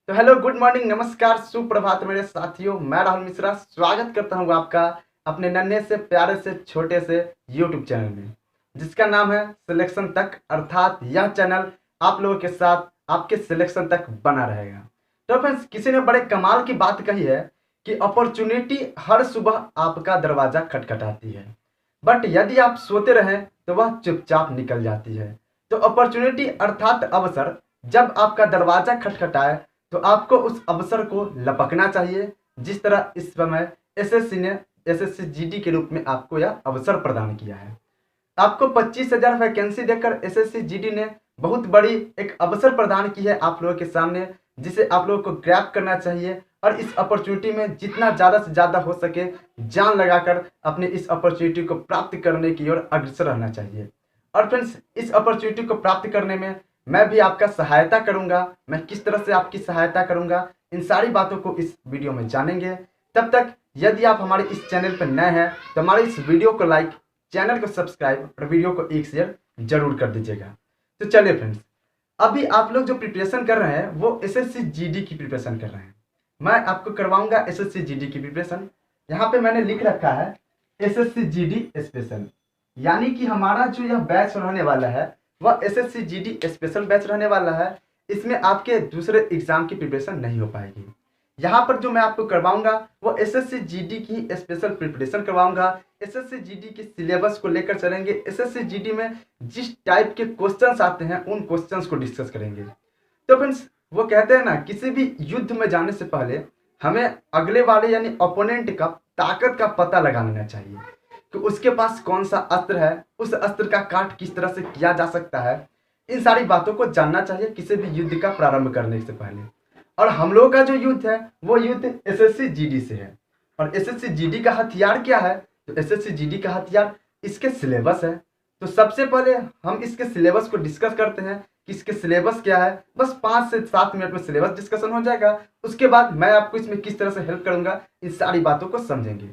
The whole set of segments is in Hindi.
तो हेलो, गुड मॉर्निंग, नमस्कार, सुप्रभात मेरे साथियों। मैं राहुल मिश्रा स्वागत करता हूं आपका अपने नन्हे से प्यारे से छोटे से यूट्यूब चैनल में, जिसका नाम है सिलेक्शन तक। अर्थात यह चैनल आप लोगों के साथ आपके सिलेक्शन तक बना रहेगा। तो फ्रेंड्स, किसी ने बड़े कमाल की बात कही है कि अपॉर्चुनिटी हर सुबह आपका दरवाजा खटखटाती है, बट यदि आप सोते रहें तो वह चुपचाप निकल जाती है। तो अपॉर्चुनिटी अर्थात अवसर जब आपका दरवाजा खटखटाए तो आपको उस अवसर को लपकना चाहिए। जिस तरह इस समय एसएससी ने एसएससी जीडी के रूप में आपको यह अवसर प्रदान किया है। आपको 25,000 वैकेंसी देकर एसएससी जीडी ने बहुत बड़ी एक अवसर प्रदान की है आप लोगों के सामने, जिसे आप लोगों को ग्रैब करना चाहिए और इस अपॉर्चुनिटी में जितना ज़्यादा से ज़्यादा हो सके जान लगाकर अपने इस अपॉर्चुनिटी को प्राप्त करने की ओर अग्रसर रहना चाहिए। और फ्रेंड्स, इस अपॉर्चुनिटी को प्राप्त करने में मैं भी आपका सहायता करूंगा। मैं किस तरह से आपकी सहायता करूंगा, इन सारी बातों को इस वीडियो में जानेंगे। तब तक यदि आप हमारे इस चैनल पर नए हैं तो हमारे इस वीडियो को लाइक, चैनल को सब्सक्राइब और वीडियो को एक शेयर जरूर कर दीजिएगा। तो चलिए फ्रेंड्स, अभी आप लोग जो प्रिपरेशन कर रहे हैं वो एसएससी जीडी की प्रिपरेशन कर रहे हैं। मैं आपको करवाऊंगा एसएससी जीडी की प्रिपरेशन। यहाँ पे मैंने लिख रखा है एसएससी जीडी स्पेशल, यानी कि हमारा जो यह बैच रहने वाला है वह एसएससी जीडी स्पेशल बैच रहने वाला है। इसमें आपके दूसरे एग्जाम की प्रिपरेशन नहीं हो पाएगी। यहाँ पर जो मैं आपको करवाऊंगा वो एसएससी जीडी की स्पेशल प्रिपरेशन करवाऊंगा। एसएससी जीडी के सिलेबस को लेकर चलेंगे। एसएससी जीडी में जिस टाइप के क्वेश्चंस आते हैं उन क्वेश्चंस को डिस्कस करेंगे। तो फ्रेंड्स, वो कहते हैं ना, किसी भी युद्ध में जाने से पहले हमें अगले वाले यानी ओपोनेंट का ताकत का पता लगा लेना चाहिए कि उसके पास कौन सा अस्त्र है, उस अस्त्र का काट किस तरह से किया जा सकता है। इन सारी बातों को जानना चाहिए किसी भी युद्ध का प्रारंभ करने से पहले। और हम लोगों का जो युद्ध है वो युद्ध एसएससी जीडी से है। और एसएससी जीडी का हथियार क्या है? तो एसएससी जीडी का हथियार इसके सिलेबस है। तो सबसे पहले हम इसके सिलेबस को डिस्कस करते हैं कि इसके सिलेबस क्या है। बस 5 से 7 मिनट में सिलेबस डिस्कशन हो जाएगा। उसके बाद मैं आपको इसमें किस तरह से हेल्प करूंगा, इन सारी बातों को समझेंगे।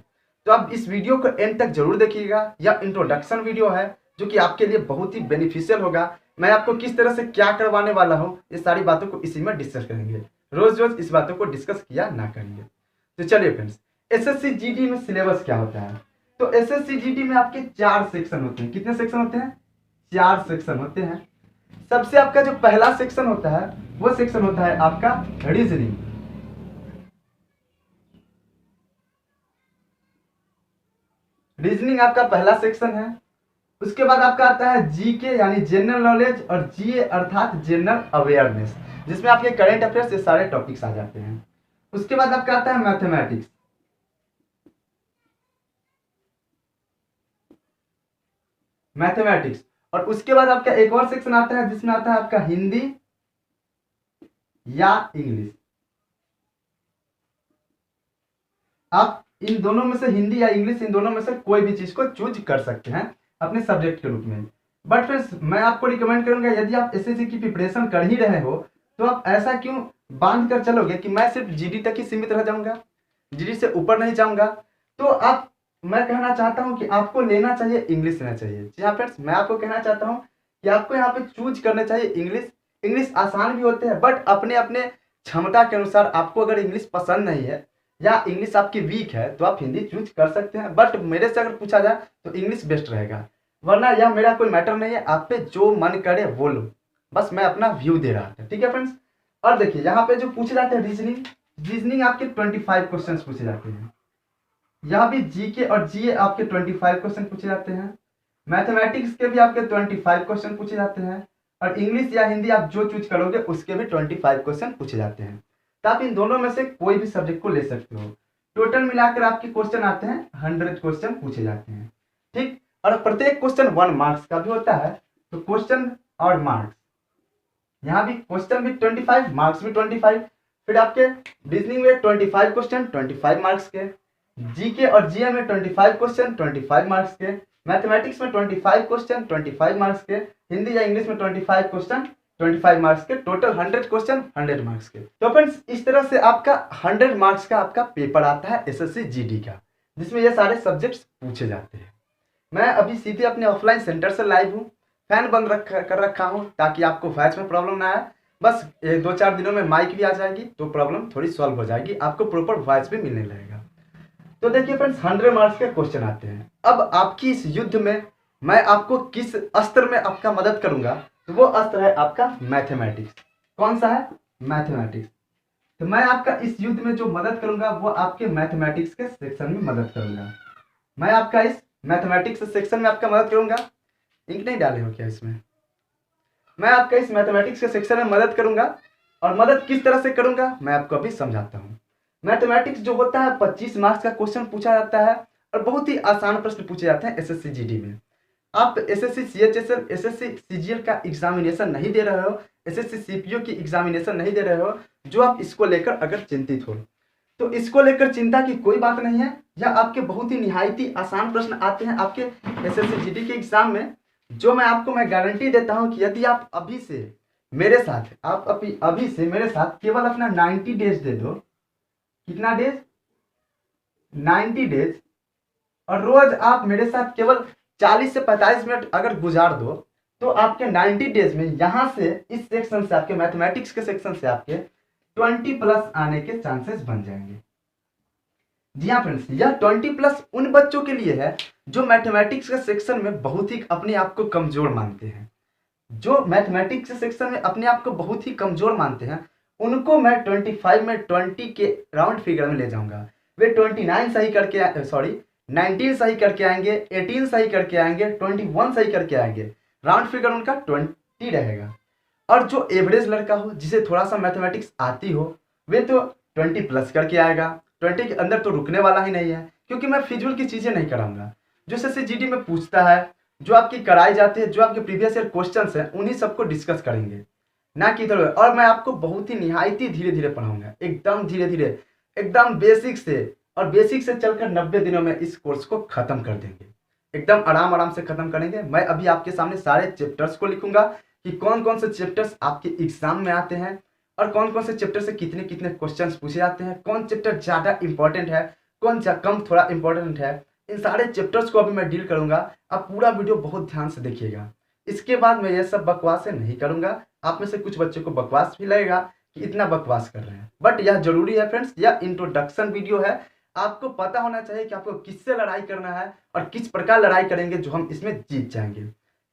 तो आप इस वीडियो को एंड तक जरूर देखिएगा। यह इंट्रोडक्शन वीडियो है जो कि आपके लिए बहुत ही बेनिफिशियल होगा। मैं आपको किस तरह से क्या करवाने वाला हूँ, ये सारी बातों को इसी में डिस्कस करेंगे। रोज रोज इस बातों को डिस्कस किया ना करेंगे। तो चलिए फ्रेंड्स, एसएससी जीडी में सिलेबस क्या होता है? तो एसएससी जीडी में आपके 4 सेक्शन होते हैं। कितने सेक्शन होते हैं? 4 सेक्शन होते हैं। सबसे आपका जो पहला सेक्शन होता है वो सेक्शन होता है आपका रीजनिंग। रीजनिंग आपका पहला सेक्शन है। उसके बाद आपका आता है जीके यानी जनरल नॉलेज, और जीए अर्थात जनरल अवेयरनेस, जिसमें आपके करंट अफेयर्स ये सारे टॉपिक्स आ जाते हैं। उसके बाद आपका आता है मैथमेटिक्स। मैथमेटिक्स और उसके बाद आपका एक और सेक्शन आता है जिसमें आता है आपका हिंदी या इंग्लिश। आप इन दोनों में से, हिंदी या इंग्लिश, इन दोनों में से कोई भी चीज को चूज कर सकते हैं अपने सब्जेक्ट के रूप में। बट फ्रेंड्स, मैं आपको रिकमेंड करूंगा, यदि आप एसएससी की प्रिपरेशन कर ही रहे हो तो आप ऐसा क्यों बांध कर चलोगे कि मैं सिर्फ जीडी तक ही सीमित रह जाऊंगा, जीडी से ऊपर नहीं जाऊंगा। तो आप, मैं कहना चाहता हूं कि आपको लेना चाहिए इंग्लिश लेना चाहिए। जी हाँ फ्रेंड्स, मैं आपको कहना चाहता हूं कि आपको यहाँ पे चूज करने चाहिए इंग्लिश। इंग्लिश आसान भी होते हैं, बट अपने अपने क्षमता के अनुसार। आपको अगर इंग्लिश पसंद नहीं है या इंग्लिश आपकी वीक है तो आप हिंदी चूज कर सकते हैं। बट मेरे से अगर पूछा जाए तो इंग्लिश बेस्ट रहेगा, वरना यह मेरा कोई मैटर नहीं है। आप पे जो मन करे वो लो, बस मैं अपना व्यू दे रहा था। ठीक है फ्रेंड्स। और देखिए, यहाँ पे जो पूछे जाते हैं रीजनिंग, रीजनिंग आपके 25 क्वेश्चन पूछे जाते हैं। यहाँ भी जीके और जीए आपके 25 क्वेश्चन पूछे जाते हैं। मैथमेटिक्स के भी आपके 25 क्वेश्चन पूछे जाते हैं। और इंग्लिश या हिंदी आप जो चूज करोगे उसके भी 25 क्वेश्चन पूछे जाते हैं। तो आप इन दोनों में से कोई भी सब्जेक्ट को ले सकते हो। टोटल मिलाकर आपके क्वेश्चन आते हैं 100 क्वेश्चन पूछे जाते हैं। ठीक। और प्रत्येक क्वेश्चन 1 मार्क्स का भी होता है। तो क्वेश्चन और मार्क्स, यहाँ भी क्वेश्चन भी 25, मार्क्स भी 25। फिर आपके रीजनिंग में 25 क्वेश्चन 25 मार्क्स के, जीके और जीए में 25 क्वेश्चन 25 मार्क्स के, मैथमेटिक्स में 25 क्वेश्चन 25 मार्क्स के, हिंदी या इंग्लिश में 25 क्वेश्चन 25 मार्क्स के, टोटल 100 क्वेश्चन 100 मार्क्स के। तो फ्रेंड्स, इस तरह से आपका 100 मार्क्स का आपका पेपर आता है एसएससी जीडी का, जिसमें ये सारे सब्जेक्ट्स पूछे जाते हैं। मैं अभी सीधे अपने ऑफलाइन सेंटर से लाइव हूँ। फैन बंद कर रखा हूँ ताकि आपको वॉइस में प्रॉब्लम ना आए। बस ये 2-4 दिनों में माइक भी आ जाएगी तो प्रॉब्लम थोड़ी सॉल्व हो जाएगी, आपको प्रॉपर वॉइस भी मिलने लगेगा। तो देखिए फ्रेंड्स, 100 मार्क्स के क्वेश्चन आते हैं। अब आपकी इस युद्ध में मैं आपको किस अस्त्र में आपका मदद करूंगा, तो वो अस्त्र है आपका मैथमेटिक्स। कौन सा है? मैथमेटिक्स। तो मैं आपका इस युद्ध में जो मदद करूंगा वो आपके मैथमेटिक्स के सेक्शन में मदद करूंगा। मैं आपका इस मैथमेटिक्स सेक्शन में आपका मदद करूंगा। इंक नहीं डाले हो क्या इसमें? मैं आपका इस मैथमेटिक्स के सेक्शन में मदद करूंगा। और मदद किस तरह से करूंगा मैं आपको अभी समझाता हूं। मैथमेटिक्स जो होता है 25 मार्क्स का क्वेश्चन पूछा जाता है और बहुत ही आसान प्रश्न पूछे जाते हैं एसएससी जीडी में। आप एसएससी सीएचएसएल, एसएससी सीजीएल का एग्जामिनेशन नहीं दे रहे हो, एसएससी सीपीओ की एग्जामिनेशन नहीं दे रहे हो, जो आप इसको लेकर अगर चिंतित हो तो इसको लेकर चिंता की कोई बात नहीं है। यह आपके बहुत ही निहायती आसान प्रश्न आते हैं आपके एसएससी जीडी के एग्जाम में, जो मैं गारंटी देता हूं कि यदि आप अभी से मेरे साथ केवल अपना 90 डेज दे दो। कितना डेज? 90 डेज। और रोज आप मेरे साथ केवल 40 से 45 मिनट अगर गुजार दो तो आपके 90 डेज में यहां से इस सेक्शन से आपके मैथमेटिक्स के सेक्शन से आपके 20 प्लस आने के चांसेस बन जाएंगे। जी हाँ फ्रेंड्स, यह 20 प्लस उन बच्चों के लिए है जो मैथमेटिक्स के सेक्शन में बहुत ही अपने आप को कमजोर मानते हैं। जो मैथमेटिक्स सेक्शन में अपने आप को बहुत ही कमजोर मानते हैं उनको मैं 25 में 20 के राउंड फिगर में ले जाऊंगा। वे 29 सही करके 19 सही करके आएंगे, 18 सही करके आएंगे, 21 सही करके आएंगे। राउंड फिगर उनका 20 रहेगा। और जो एवरेज लड़का हो, जिसे थोड़ा सा मैथमेटिक्स आती हो, वे तो 20 प्लस करके आएगा। 20 के अंदर तो रुकने वाला ही नहीं है, क्योंकि मैं फिजूल की चीजें नहीं कराऊंगा। जो एसएससी में पूछता है, जो आपकी कराई जाती है, जो आपके प्रीवियस ईयर क्वेश्चंस हैं, उन्हीं सबको डिस्कस करेंगे, ना कि इधर। और मैं आपको बहुत ही निहायती धीरे धीरे पढ़ाऊंगा, एकदम धीरे धीरे, एकदम बेसिक से। और बेसिक से चलकर 90 दिनों में इस कोर्स को खत्म कर देंगे, एकदम आराम आराम से खत्म करेंगे। मैं अभी आपके सामने सारे चैप्टर्स को लिखूंगा कि कौन कौन से चैप्टर्स आपके एग्जाम में आते हैं और कौन कौन से चैप्टर से कितने कितने क्वेश्चंस पूछे जाते हैं, कौन चैप्टर ज्यादा इंपॉर्टेंट है, कौन कम थोड़ा इंपॉर्टेंट है। इन सारे चैप्टर्स को अभी मैं डील करूंगा। आप पूरा वीडियो बहुत ध्यान से देखिएगा। इसके बाद मैं ये सब बकवास नहीं करूंगा। आप में से कुछ बच्चों को बकवास भी लगेगा कि इतना बकवास कर रहे हैं, बट यह जरूरी है फ्रेंड्स। यह इंट्रोडक्शन वीडियो है। आपको पता होना चाहिए कि आपको किससे लड़ाई करना है और किस प्रकार लड़ाई करेंगे जो हम इसमें जीत जाएंगे।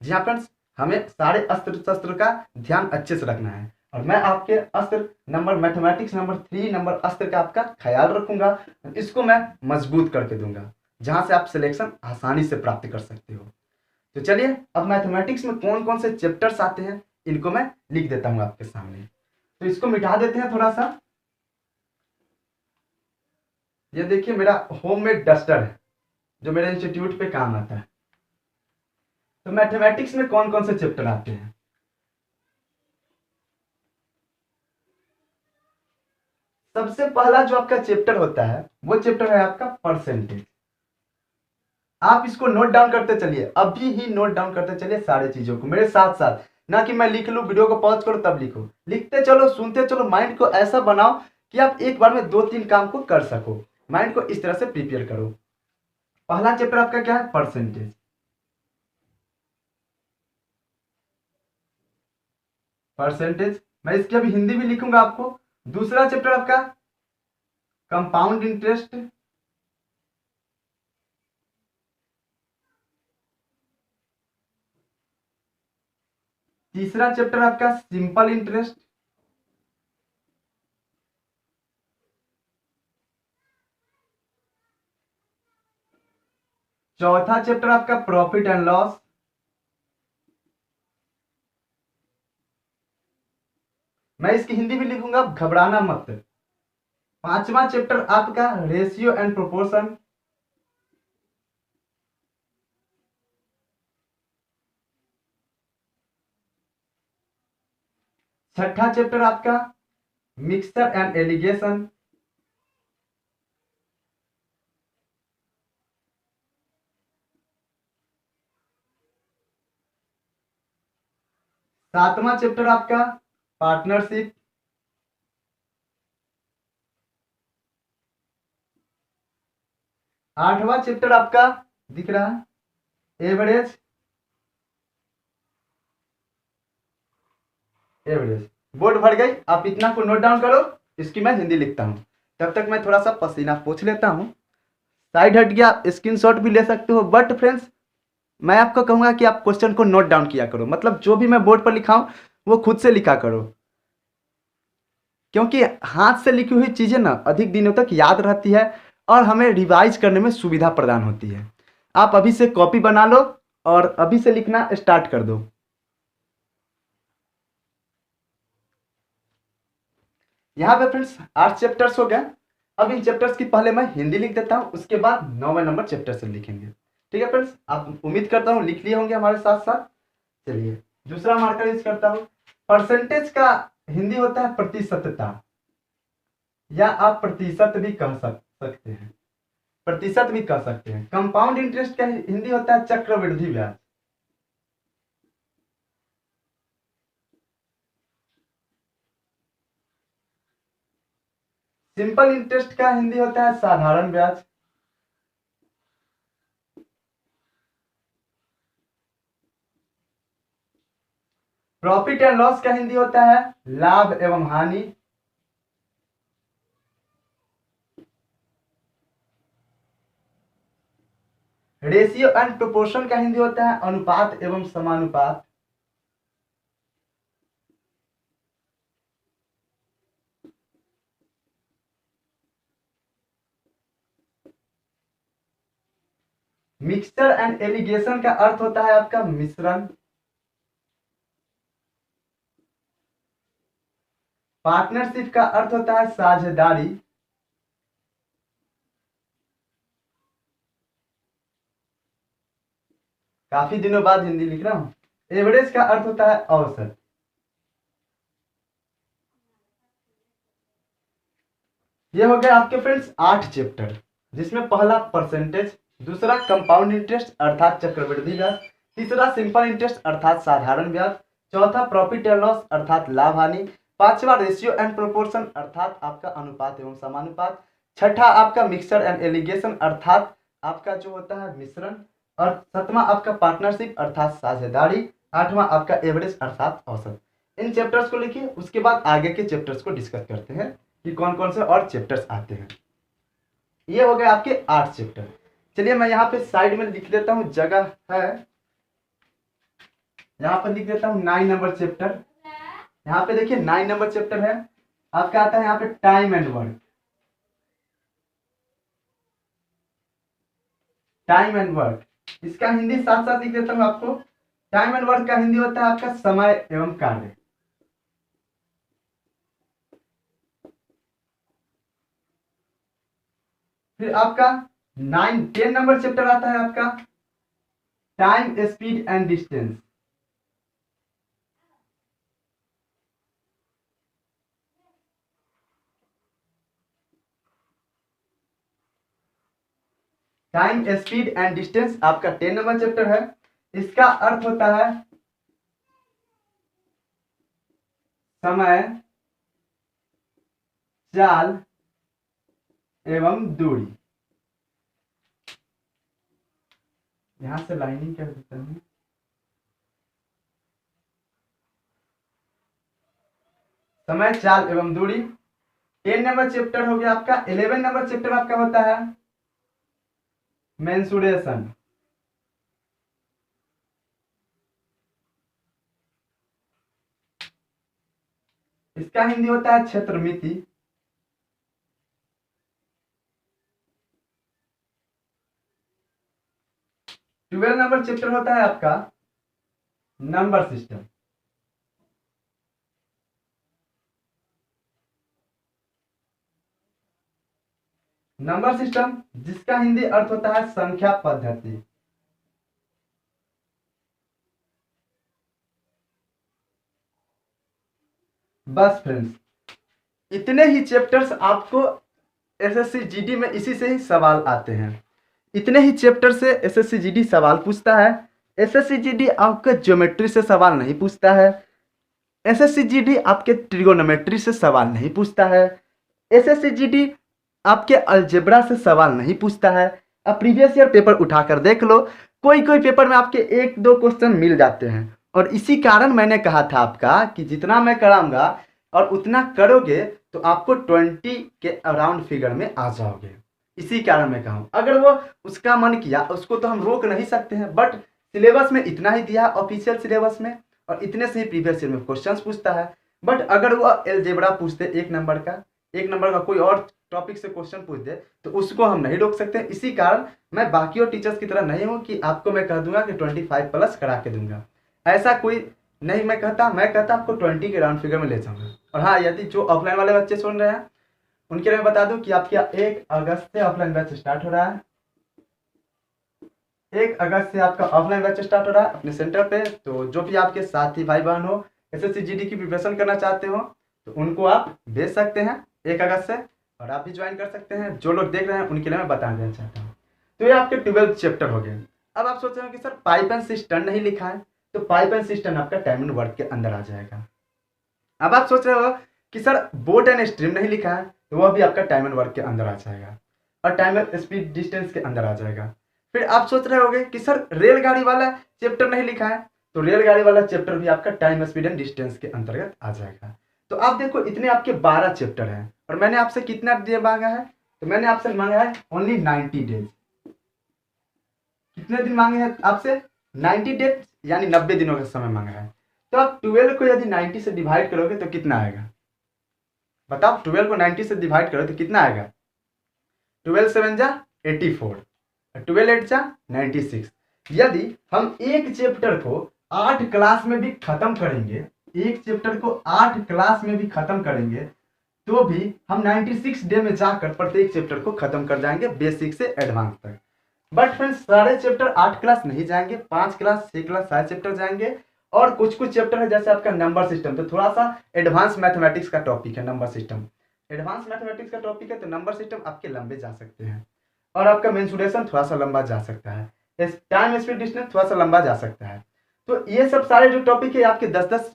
जी हाँ फ्रेंड्स, हमें सारे अस्त्र शस्त्र का ध्यान अच्छे से रखना है और मैं आपके अस्त्र नंबर मैथमेटिक्स नंबर 3 नंबर अस्त्र का आपका ख्याल रखूंगा। इसको मैं मजबूत करके दूंगा, जहां से आप सिलेक्शन आसानी से प्राप्त कर सकते हो। तो चलिए, अब मैथमेटिक्स में कौन कौन से चैप्टर्स आते हैं इनको मैं लिख देता हूं आपके सामने। तो इसको मिटा देते हैं थोड़ा सा। ये देखिए मेरा होममेड डस्टर है जो मेरे इंस्टीट्यूट पे काम आता है। तो मैथमेटिक्स में कौन कौन से चैप्टर आते हैं? सबसे पहला जो आपका चैप्टर होता है वो चैप्टर है आपका परसेंटेज। आप इसको नोट डाउन करते चलिए, अभी ही नोट डाउन करते चलिए सारे चीजों को मेरे साथ साथ। ना कि मैं लिख लूं, वीडियो को पॉज करो तब लिखो। लिखते चलो, सुनते चलो। माइंड को ऐसा बनाओ कि आप एक बार में 2-3 काम को कर सको। माइंड को इस तरह से प्रिपेयर करो। पहला चैप्टर आपका क्या है? परसेंटेज। परसेंटेज मैं इसकी अभी हिंदी भी लिखूंगा आपको। दूसरा चैप्टर आपका कंपाउंड इंटरेस्ट। तीसरा चैप्टर आपका सिंपल इंटरेस्ट। चौथा चैप्टर आपका प्रॉफिट एंड लॉस। मैं इसकी हिंदी भी लिखूंगा, घबराना मत। पांचवा चैप्टर आपका रेशियो एंड प्रोपोर्शन। छठा चैप्टर आपका मिक्सचर एंड एलिगेशन। सातवां चैप्टर आपका पार्टनरशिप। आठवां चैप्टर आपका दिख रहा है एवरेज। एवरेज बोर्ड भर गई, आप इतना को नोट डाउन करो, इसकी मैं हिंदी लिखता हूँ। तब तक मैं थोड़ा सा पसीना पोंछ लेता हूँ। साइड हट गया, स्क्रीनशॉट भी ले सकते हो, बट फ्रेंड्स मैं आपको कहूँगा कि आप क्वेश्चन को नोट डाउन किया करो, मतलब जो भी मैं बोर्ड पर लिखाऊं वो खुद से लिखा करो, क्योंकि हाथ से लिखी हुई चीज़ें ना अधिक दिनों तक याद रहती है और हमें रिवाइज करने में सुविधा प्रदान होती है। आप अभी से कॉपी बना लो और अभी से लिखना स्टार्ट कर दो। यहाँ पे फ्रेंड्स 8 चैप्टर्स हो गए। अब इन चैप्टर्स की पहले मैं हिंदी लिख देता हूँ, उसके बाद 9वें नंबर चैप्टर से लिखेंगे। ठीक है फ्रेंड्स, आप उम्मीद करता हूँ लिख लिए होंगे हमारे साथ साथ। चलिए दूसरा मार्कर यूज करता हूँ। परसेंटेज का हिंदी होता है प्रतिशतता, या आप प्रतिशत भी कह सकते हैं, प्रतिशत भी कह सकते हैं। कंपाउंड इंटरेस्ट का हिंदी होता है चक्रवृद्धि ब्याज। सिंपल इंटरेस्ट का हिंदी होता है साधारण ब्याज। प्रॉफिट एंड लॉस का हिंदी होता है लाभ एवं हानि। रेशियो एंड प्रोपोर्शन का हिंदी होता है अनुपात एवं समानुपात। मिक्सचर एंड एलिगेशन का अर्थ होता है आपका मिश्रण। पार्टनरशिप का अर्थ होता है साझेदारी। काफी दिनों बाद हिंदी लिख रहा हूं। एवरेज का अर्थ होता है औसत। ये हो गए आपके फ्रेंड्स 8 चैप्टर, जिसमें पहला परसेंटेज, दूसरा कंपाउंड इंटरेस्ट अर्थात चक्रवृद्धि ब्याज, तीसरा सिंपल इंटरेस्ट अर्थात साधारण ब्याज, चौथा प्रॉफिट एंड लॉस अर्थात लाभ हानि, पांचवा रेशियो एंड प्रोपोर्शन अर्थात आपका अनुपात एवं समानुपात, छठा आपका मिक्सचर एंड एलिगेशन अर्थात आपका जो होता है मिश्रण, और सातवां आपका पार्टनरशिप अर्थात साझेदारी, आठवां आपका एवरेज अर्थात औसत। इन चैप्टर्स को लिखिए, उसके बाद आगे के चैप्टर्स को डिस्कस करते हैं कि कौन कौन से और चैप्टर्स आते हैं। ये हो गए आपके 8 चैप्टर। चलिए मैं यहाँ पे साइड में लिख देता हूँ, जगह है, यहाँ पर लिख देता हूँ 9 नंबर चैप्टर। यहाँ पे देखिए 9 नंबर चैप्टर है आपका, आता है यहाँ पे time and work. Time and work, इसका हिंदी साथ साथ लिख देता हूँ आपको। टाइम एंड वर्क का हिंदी होता है आपका समय एवं कार्य। फिर आपका 10 नंबर चैप्टर आता है आपका time speed and distance. Time speed and distance आपका 10 नंबर चैप्टर है। इसका अर्थ होता है समय, चाल एवं दूरी। यहां से लाइनिंग कर देता हूं। समय, चाल एवं दूरी 10 नंबर चैप्टर हो गया आपका। 11 नंबर चैप्टर आपका होता है मेंसुरेशन। इसका हिंदी होता है क्षेत्रमिति। 12 नंबर चैप्टर होता है आपका नंबर सिस्टम। नंबर सिस्टम जिसका हिंदी अर्थ होता है संख्या पद्धति। बस फ्रेंड्स, इतने ही चैप्टर्स आपको एसएससी जीडी में इसी से ही सवाल आते हैं। इतने ही चैप्टर से एसएससी जीडी सवाल पूछता है। एसएससी जीडी आपके ज्योमेट्री से सवाल नहीं पूछता है। एसएससी जीडी आपके ट्रिगोनोमेट्री से सवाल नहीं पूछता है। एसएससी जीडी आपके अलजेब्रा से सवाल नहीं पूछता है। अब प्रीवियस ईयर पेपर उठाकर देख लो, कोई कोई पेपर में आपके 1-2 क्वेश्चन मिल जाते हैं, और इसी कारण मैंने कहा था आपका कि जितना मैं कराऊंगा और उतना करोगे तो आपको 20 के अराउंड फिगर में आ जाओगे। इसी कारण मैं कहूँ, अगर वो उसका मन किया उसको तो हम रोक नहीं सकते हैं, बट सिलेबस में इतना ही दिया ऑफिशियल सिलेबस में, और इतने से ही प्रीवियस ईयर में क्वेश्चंस पूछता है। बट अगर वो एलजेब्रा पूछते एक नंबर का कोई और टॉपिक से क्वेश्चन पूछ दे तो उसको हम नहीं रोक सकते। इसी कारण मैं बाकी और टीचर्स की तरह नहीं हूँ कि आपको मैं कह दूंगा कि 25 प्लस करा के दूंगा, ऐसा कोई नहीं मैं कहता। मैं कहता आपको 20 के राउंड फिगर में ले जाऊंगा। और हाँ, यदि जो ऑफलाइन वाले बच्चे सुन रहे हैं उनके लिए मैं बता दूं कि आपके 1 अगस्त से ऑफलाइन बैच स्टार्ट हो रहा है। 1 अगस्त से आपका ऑफलाइन बैच स्टार्ट हो रहा है अपने सेंटर पे। तो जो भी आपके साथी भाई बहन हो एसएससी जीडी की प्रिपरेशन करना चाहते हो तो उनको आप भेज सकते हैं 1 अगस्त से, और आप भी ज्वाइन कर सकते हैं। जो लोग देख रहे हैं उनके लिए मैं बता देना चाहता हूँ। तो ये आपके 12th चैप्टर हो गए। अब आप सोच रहे हो कि सर पाइप एंड सिस्टम नहीं लिखा है, तो पाइप एंड सिस्टम आपका टाइम एंड वर्क के अंदर आ जाएगा। अब आप सोच रहे हो कि सर बोट एंड स्ट्रीम नहीं लिखा है, तो वह भी आपका टाइम एंड वर्क के अंदर आ जाएगा और टाइम एंड स्पीड डिस्टेंस के अंदर आ जाएगा। फिर आप सोच रहे होगे कि सर रेलगाड़ी वाला चैप्टर नहीं लिखा है, तो रेलगाड़ी वाला चैप्टर भी आपका टाइम स्पीड एंड डिस्टेंस के अंतर्गत आ जाएगा। तो आप देखो इतने आपके 12 चैप्टर हैं, और मैंने आपसे कितना डे मांगा है, तो मैंने आपसे मांगा है ओनली 90 डेज। कितने दिन मांगे हैं आपसे? 90 डेज, यानी 90 दिनों का समय मांगा है। तो आप 12 को यदि 90 से डिवाइड करोगे तो कितना आएगा बताओ? 12 को 90 से डिवाइड करो तो कितना आएगा? 12 7 जा 84, 12 8 जा 96। यदि हम एक चैप्टर को 8 क्लास में भी खत्म करेंगे, एक चैप्टर को 8 क्लास में भी खत्म करेंगे, तो भी हम 96 डे में जाकर प्रत्येक चैप्टर को खत्म कर जाएंगे, बेसिक से एडवांस तक। बट फ्रेंड्स सारे चैप्टर 8 क्लास नहीं जाएंगे, 5 क्लास 6 क्लास सारे चैप्टर जाएंगे। और कुछ कुछ चैप्टर है जैसे आपका नंबर सिस्टम, तो थोड़ा सा एडवांस मैथमेटिक्स का टॉपिक है नंबर सिस्टम, एडवांस मैथमेटिक्स का टॉपिक है, तो नंबर सिस्टम आपके लंबे जा सकते हैं। और आपका मेंसुरेशन थोड़ा सा लंबा जा सकता है, टाइम स्पीड डिस्टेंस थोड़ा सा लंबा जा सकता है। तो ये सब सारे जो टॉपिक है आपके 10-10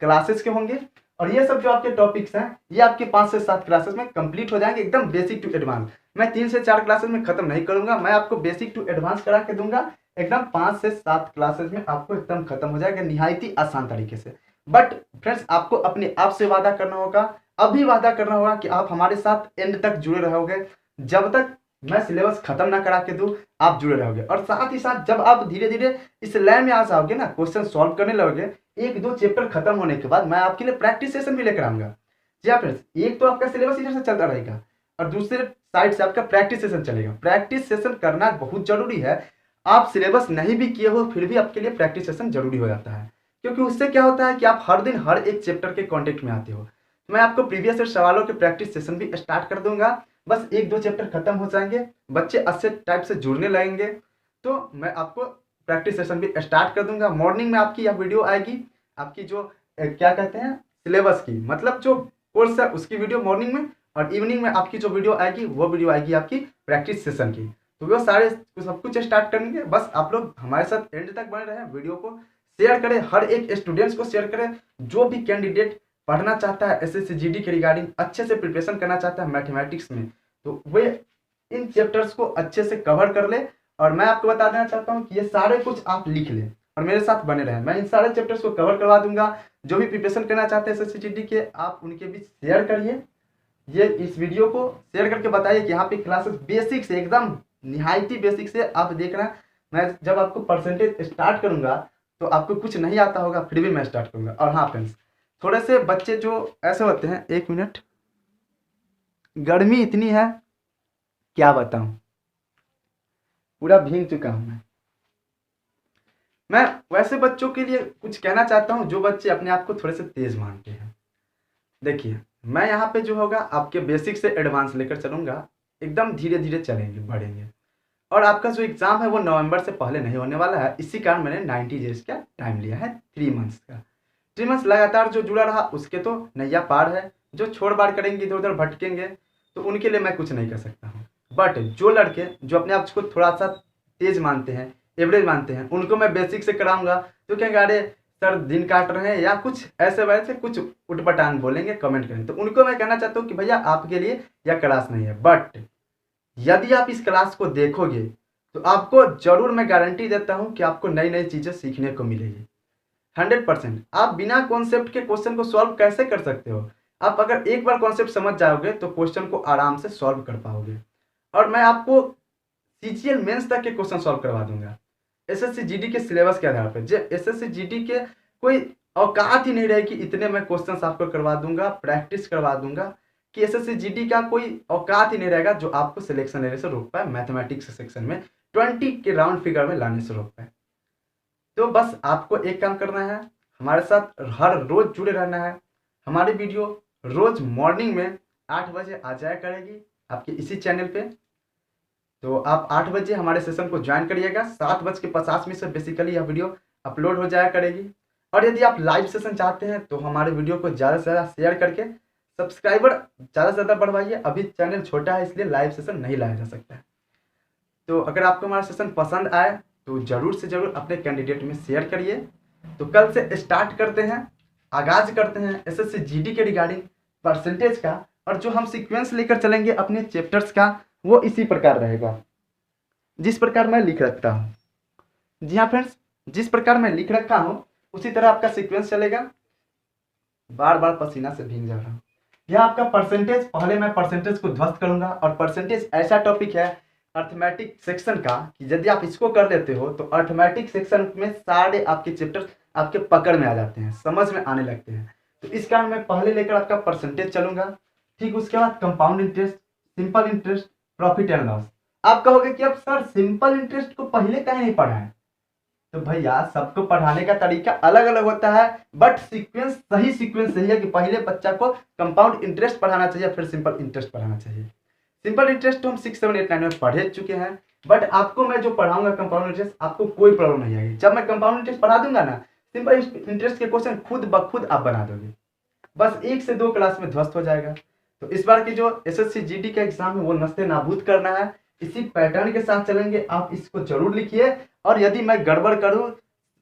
क्लासेस के होंगे, और ये सब जो आपके टॉपिक्स हैं ये आपके 5 से 7 क्लासेस में कंप्लीट हो जाएंगे, एकदम बेसिक टू एडवांस। मैं 3 से 4 क्लासेस में खत्म नहीं करूंगा, मैं आपको बेसिक टू एडवांस करा के दूंगा, एकदम 5 से 7 क्लासेस में आपको एकदम खत्म हो जाएगा निहायत ही आसान तरीके से। बट फ्रेंड्स आपको अपने आप से वादा करना होगा, अभी वादा करना होगा कि आप हमारे साथ एंड तक जुड़े रहोगे। जब तक मैं सिलेबस खत्म ना करा के दूं आप जुड़े रहोगे, और साथ ही साथ जब आप धीरे धीरे इस लाइन में आ जाओगे ना, क्वेश्चन सॉल्व करने लगोगे, 1-2 चैप्टर खत्म होने के बाद मैं आपके लिए प्रैक्टिस सेशन भी लेकर आऊंगा। जी हाँ फ्रेंड्स, एक तो आपका सिलेबस इधर से चलता रहेगा और दूसरे साइड से आपका प्रैक्टिस सेशन चलेगा। प्रैक्टिस सेशन करना बहुत जरूरी है। आप सिलेबस नहीं भी किए हो फिर भी आपके लिए प्रैक्टिस सेशन जरूरी हो जाता है, क्योंकि उससे क्या होता है कि आप हर दिन हर एक चैप्टर के कॉन्टेक्ट में आते हो। तो मैं आपको प्रीवियस ईयर सवालों के प्रैक्टिस सेशन भी स्टार्ट कर दूंगा। बस 1-2 चैप्टर खत्म हो जाएंगे, बच्चे अच्छे टाइप से जुड़ने लगेंगे, तो मैं आपको प्रैक्टिस सेशन भी स्टार्ट कर दूंगा। मॉर्निंग में आपकी यह वीडियो आएगी, आपकी जो क्या कहते हैं सिलेबस की, मतलब जो कोर्स है उसकी वीडियो मॉर्निंग में, और इवनिंग में आपकी जो वीडियो आएगी वो वीडियो आएगी आपकी प्रैक्टिस सेशन की। तो वो सारे सब कुछ स्टार्ट करेंगे। बस आप लोग हमारे साथ एंड तक बने रहें, वीडियो को शेयर करें, हर एक स्टूडेंट्स को शेयर करें। जो भी कैंडिडेट पढ़ना चाहता है एसएससी जीडी के रिगार्डिंग, अच्छे से प्रिपरेशन करना चाहता है मैथमेटिक्स में, तो वे इन चैप्टर्स को अच्छे से कवर कर ले। और मैं आपको बता देना चाहता हूँ कि ये सारे कुछ आप लिख लें और मेरे साथ बने रहें, मैं इन सारे चैप्टर्स को कवर करवा दूंगा। जो भी प्रिपरेशन करना चाहते हैं एसएससी जीडी के, आप उनके बीच शेयर करिए, ये इस वीडियो को शेयर करके बताइए कि यहाँ पे क्लासेस बेसिक से एकदम निहायती बेसिक से आप देख रहे हैं। मैं जब आपको परसेंटेज स्टार्ट करूंगा तो आपको कुछ नहीं आता होगा, फिर भी मैं स्टार्ट करूंगा। और हाँ फ्रेंड्स, थोड़े से बच्चे जो ऐसे होते हैं, 1 मिनट, गर्मी इतनी है क्या बताऊं, पूरा भीग चुका हूं मैं वैसे बच्चों के लिए कुछ कहना चाहता हूं जो बच्चे अपने आप को थोड़े से तेज मानते हैं। देखिए मैं यहाँ पे जो होगा आपके बेसिक से एडवांस लेकर चलूंगा, एकदम धीरे धीरे चलेंगे बढ़ेंगे। और आपका जो एग्जाम है वो नवंबर से पहले नहीं होने वाला है, इसी कारण मैंने 90 डेज का टाइम लिया है, 3 मंथ्स का। 3 मंथ्स लगातार जो जुड़ा रहा उसके तो नैया पार है, जो छोड़ बाड़ करेंगे इधर उधर भटकेंगे तो उनके लिए मैं कुछ नहीं कर सकता हूँ। बट जो लड़के जो अपने आप को थोड़ा सा तेज मानते हैं, एवरेज मानते हैं, उनको मैं बेसिक से कराऊंगा। तो कहेंगे अरे सर दिन काट रहे हैं, या कुछ ऐसे वैसे कुछ उटपटांग बोलेंगे, कमेंट करें, तो उनको मैं कहना चाहता हूँ कि भैया आपके लिए यह क्लास नहीं है। बट यदि आप इस क्लास को देखोगे तो आपको जरूर मैं गारंटी देता हूँ कि आपको नई नई चीज़ें सीखने को मिलेगी। 100%। आप बिना कॉन्सेप्ट के क्वेश्चन को सॉल्व कैसे कर सकते हो? आप अगर एक बार कॉन्सेप्ट समझ जाओगे तो क्वेश्चन को आराम से सॉल्व कर पाओगे। और मैं आपको सीजीएल मेंस तक के क्वेश्चन सॉल्व करवा दूंगा एसएससी जीडी के सिलेबस के आधार पर। जो एसएससी जीडी के कोई औकात ही नहीं रहे कि इतने मैं क्वेश्चंस आपको करवा दूंगा, प्रैक्टिस करवा दूंगा कि एसएससी जीडी का कोई औकात ही नहीं रहेगा जो आपको सिलेक्शन लेने से रोक पाए, मैथमेटिक्स सेक्शन में 20 के राउंड फिगर में लाने से रोक पाए। तो बस आपको एक काम करना है, हमारे साथ हर रोज जुड़े रहना है। हमारी वीडियो रोज मॉर्निंग में 8 बजे आ जाया करेगी आपके इसी चैनल पे। तो आप 8 बजे हमारे सेशन को ज्वाइन करिएगा। 7:50 से बेसिकली यह वीडियो अपलोड हो जाया करेगी। और यदि आप लाइव सेशन चाहते हैं तो हमारे वीडियो को ज़्यादा से ज़्यादा शेयर करके सब्सक्राइबर ज़्यादा से ज़्यादा बढ़वाइए। अभी चैनल छोटा है इसलिए लाइव सेशन नहीं लाया जा सकता है। तो अगर आपको हमारा सेशन पसंद आए तो ज़रूर से ज़रूर अपने कैंडिडेट में शेयर करिए। तो कल से स्टार्ट करते हैं, आगाज़ करते हैं एसएससी जीडी के रिगार्डिंग परसेंटेज का। और जो हम सीक्वेंस लेकर चलेंगे अपने चैप्टर्स का वो इसी प्रकार रहेगा जिस प्रकार मैं लिख रखता हूँ। जी हाँ फ्रेंड्स, जिस प्रकार मैं लिख रखा हूँ उसी तरह आपका सीक्वेंस चलेगा। बार बार पसीना से भीग जा रहा हूँ। यह आपका परसेंटेज, पहले मैं परसेंटेज को ध्वस्त करूंगा। और परसेंटेज ऐसा टॉपिक है अर्थमेटिक सेक्शन का कि यदि आप इसको कर लेते हो तो अर्थमेटिक सेक्शन में सारे आपके चैप्टर आपके पकड़ में आ जाते हैं, समझ में आने लगते हैं। तो इस कारण मैं पहले लेकर आपका परसेंटेज चलूंगा, ठीक उसके बाद compound interest, simple interest, profit and loss. आप कहोगे कि अब सर सिंपल इंटरेस्ट को पहले कहीं नहीं पढ़ा है। तो भैया सबको पढ़ाने का तरीका अलग अलग होता है, बट सीक्वेंस सही है कि पहले बच्चा को कंपाउंड इंटरेस्ट पढ़ाना चाहिए फिर सिंपल इंटरेस्ट पढ़ाना चाहिए। सिंपल इंटरेस्ट तो हम 6, 7, 8, 9 में पढ़े चुके हैं, बट आपको मैं जो पढ़ाऊंगा कंपाउंड इंटरेस्ट आपको कोई प्रॉब्लम नहीं आएगी। जब मैं कंपाउंड इंटरेस्ट पढ़ा दूंगा ना, सिंपल इंटरेस्ट के क्वेश्चन खुद ब खुद आप बना दोगे। बस 1 से 2 क्लास में ध्वस्त हो जाएगा। तो इस बार की जो एसएससी जीडी का एग्जाम है वो नस्ते नाबूद करना है। इसी पैटर्न के साथ चलेंगे, आप इसको जरूर लिखिए। और यदि मैं गड़बड़ करूं,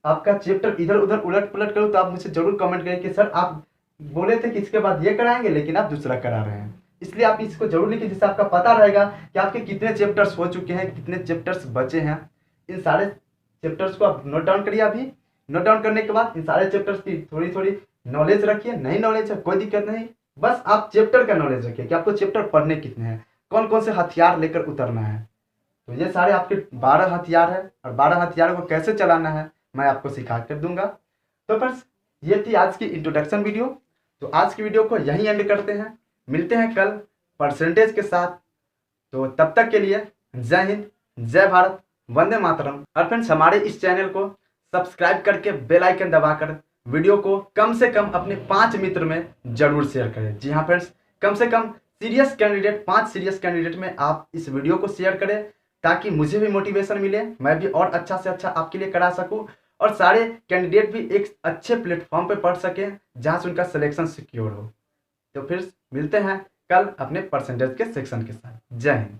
आपका चैप्टर इधर उधर उलट पुलट करूं, तो आप मुझे जरूर कमेंट करें कि सर आप बोले थे कि इसके बाद ये कराएंगे लेकिन आप दूसरा करा रहे हैं। इसलिए आप इसको जरूर लिखिए जिससे आपका पता रहेगा कि आपके कितने चैप्टर्स हो चुके हैं, कितने चैप्टर्स बचे हैं। इन सारे चैप्टर्स को आप नोट डाउन करिए। अभी नोट डाउन करने के बाद इन सारे चैप्टर्स की थोड़ी थोड़ी नॉलेज रखिए। नहीं नॉलेज है कोई दिक्कत नहीं, बस आप चैप्टर का नॉलेज रखिए कि आपको चैप्टर पढ़ने कितने हैं, कौन कौन से हथियार लेकर उतरना है। तो ये सारे आपके 12 हथियार है और 12 हथियारों को कैसे चलाना है मैं आपको सिखा कर दूंगा। तो बस ये थी आज की इंट्रोडक्शन वीडियो। तो आज की वीडियो को यहीं एंड करते हैं, मिलते हैं कल परसेंटेज के साथ। तो तब तक के लिए जय हिंद, जय भारत, वंदे मातरम। और फ्रेंड्स हमारे इस चैनल को सब्सक्राइब करके बेल आइकन दबाकर वीडियो को कम से कम अपने 5 मित्र में जरूर शेयर करें। जी हाँ फ्रेंड्स, कम से कम सीरियस कैंडिडेट 5 सीरियस कैंडिडेट में आप इस वीडियो को शेयर करें ताकि मुझे भी मोटिवेशन मिले, मैं भी और अच्छा से अच्छा आपके लिए करा सकूं और सारे कैंडिडेट भी एक अच्छे प्लेटफॉर्म पे पढ़ सकें जहां से उनका सिलेक्शन सिक्योर हो। तो फिर मिलते हैं कल अपने परसेंटेज के सेक्शन के साथ। जय हिंद।